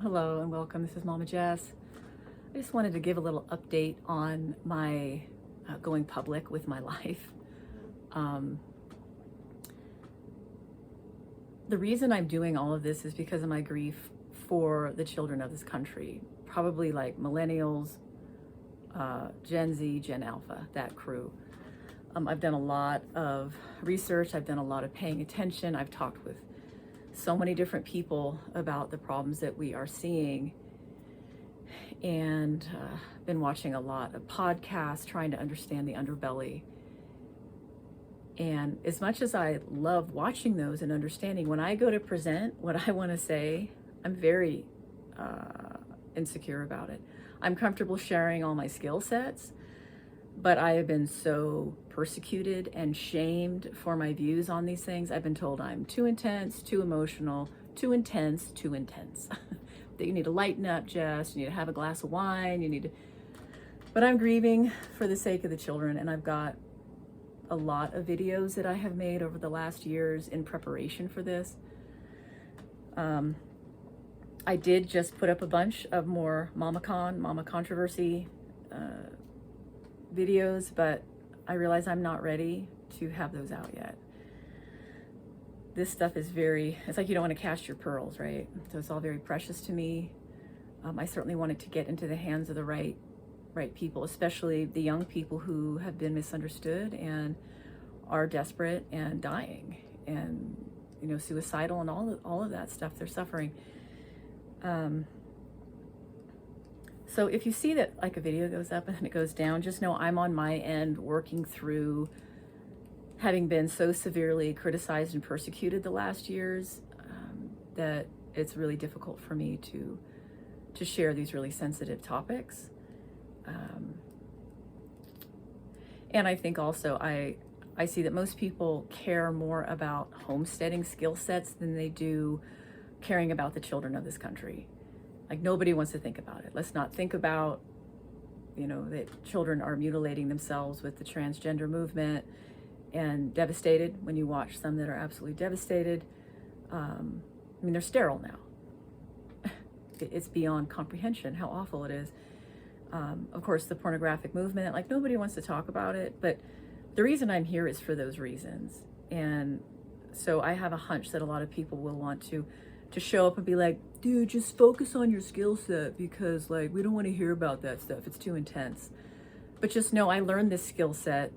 Hello and welcome. This is Mama Jess. I just wanted to give a little update on my going public with my life. Um, the reason I'm doing all of this is because of my grief for the children of this country, probably like millennials, Gen Z, Gen Alpha, that crew. I've done a lot of research, I've done a lot of paying attention, I've talked with so many different people about the problems that we are seeing, and been watching a lot of podcasts trying to understand the underbelly. And as much as I love watching those and understanding, when I go to present what I want to say, I'm very insecure about it. I'm comfortable sharing all my skill sets, but I have been so persecuted and shamed for my views on these things. I've been told I'm too intense, too emotional, too intense, too intense. That you need to lighten up, Jess, you need to have a glass of wine, you need to... But I'm grieving for the sake of the children, and I've got a lot of videos that I have made over the last years in preparation for this. I did just put up a bunch of more Mama Controversy videos, but I realize I'm not ready to have those out yet. This stuff is it's like you don't want to cast your pearls, right? So it's all very precious to me. I certainly want it to get into the hands of the right people, especially the young people who have been misunderstood and are desperate and dying and, suicidal and all of that stuff they're suffering. So if you see that like a video goes up and then it goes down, just know I'm on my end working through having been so severely criticized and persecuted the last years, that it's really difficult for me to share these really sensitive topics. And I think also I see that most people care more about homesteading skill sets than they do caring about the children of this country. Like, nobody wants to think about it. Let's not think about, that children are mutilating themselves with the transgender movement, and devastated when you watch some that are absolutely devastated. They're sterile now. It's beyond comprehension how awful it is. Of course, the pornographic movement, like, nobody wants to talk about it, but the reason I'm here is for those reasons. And so I have a hunch that a lot of people will want to show up and be like, dude, just focus on your skill set, because like, we don't want to hear about that stuff. It's too intense. But just know I learned this skill set.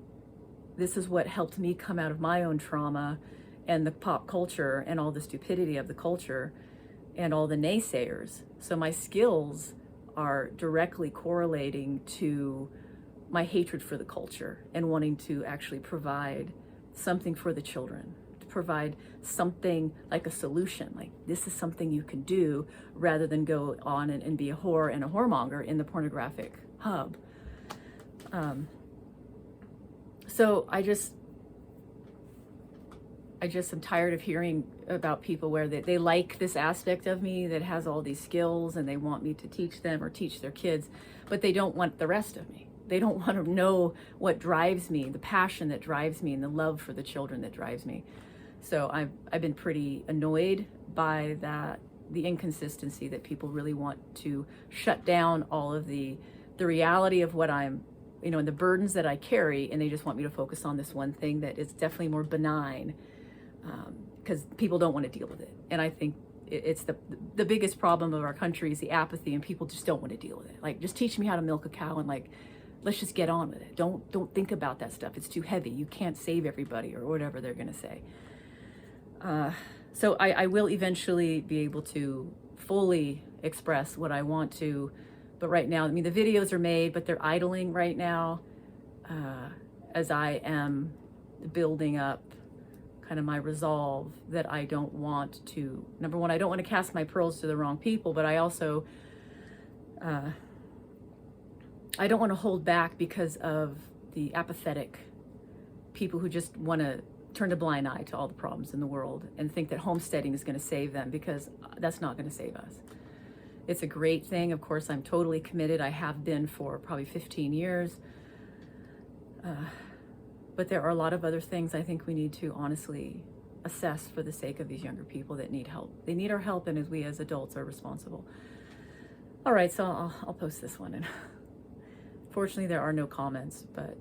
This is what helped me come out of my own trauma and the pop culture and all the stupidity of the culture and all the naysayers. So my skills are directly correlating to my hatred for the culture and wanting to actually provide something for the children, to provide something like a solution, like this is something you can do, rather than go on and be a whore and a whoremonger in the pornographic hub. So I just am tired of hearing about people where they like this aspect of me that has all these skills and they want me to teach them or teach their kids, but they don't want the rest of me. They don't want to know what drives me, the passion that drives me, and the love for the children that drives me. So I've been pretty annoyed by that, the inconsistency that people really want to shut down all of the reality of what I'm, and the burdens that I carry, and they just want me to focus on this one thing that is definitely more benign, because people don't want to deal with it. And I think it's the biggest problem of our country is the apathy, and people just don't want to deal with it. Like, just teach me how to milk a cow, and like, let's just get on with it. Don't think about that stuff. It's too heavy. You can't save everybody, or whatever they're going to say. So I will eventually be able to fully express what I want to, but right now, the videos are made, but they're idling right now, as I am building up kind of my resolve that I don't want to, number one, I don't want to cast my pearls to the wrong people, but I also, I don't want to hold back because of the apathetic people who just want to turn a blind eye to all the problems in the world and think that homesteading is going to save them, because that's not going to save us. It's a great thing. Of course, I'm totally committed. I have been for probably 15 years. But there are a lot of other things I think we need to honestly assess for the sake of these younger people that need help. They need our help, and as we as adults are responsible. All right, so I'll post this one. And fortunately, there are no comments, but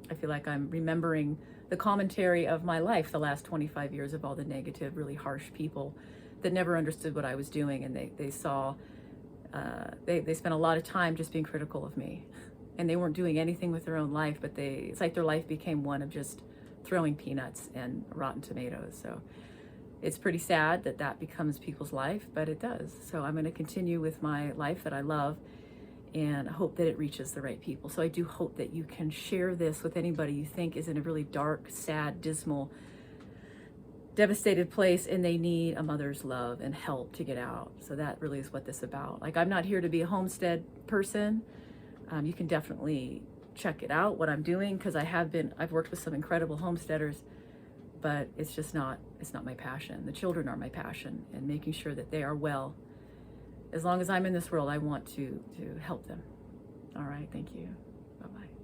I feel like I'm remembering the commentary of my life the last 25 years of all the negative, really harsh people that never understood what I was doing, and they saw, they spent a lot of time just being critical of me, and they weren't doing anything with their own life, but it's like their life became one of just throwing peanuts and rotten tomatoes. So it's pretty sad that that becomes people's life, but it does. So I'm going to continue with my life that I love, and hope that it reaches the right people. So I do hope that you can share this with anybody you think is in a really dark, sad, dismal, devastated place, and they need a mother's love and help to get out. So that really is what this is about. Like, I'm not here to be a homestead person. You can definitely check it out, what I'm doing, because I've worked with some incredible homesteaders, but it's not my passion. The children are my passion, and making sure that they are well. As long as I'm in this world, I want to help them. All right, thank you. Bye-bye.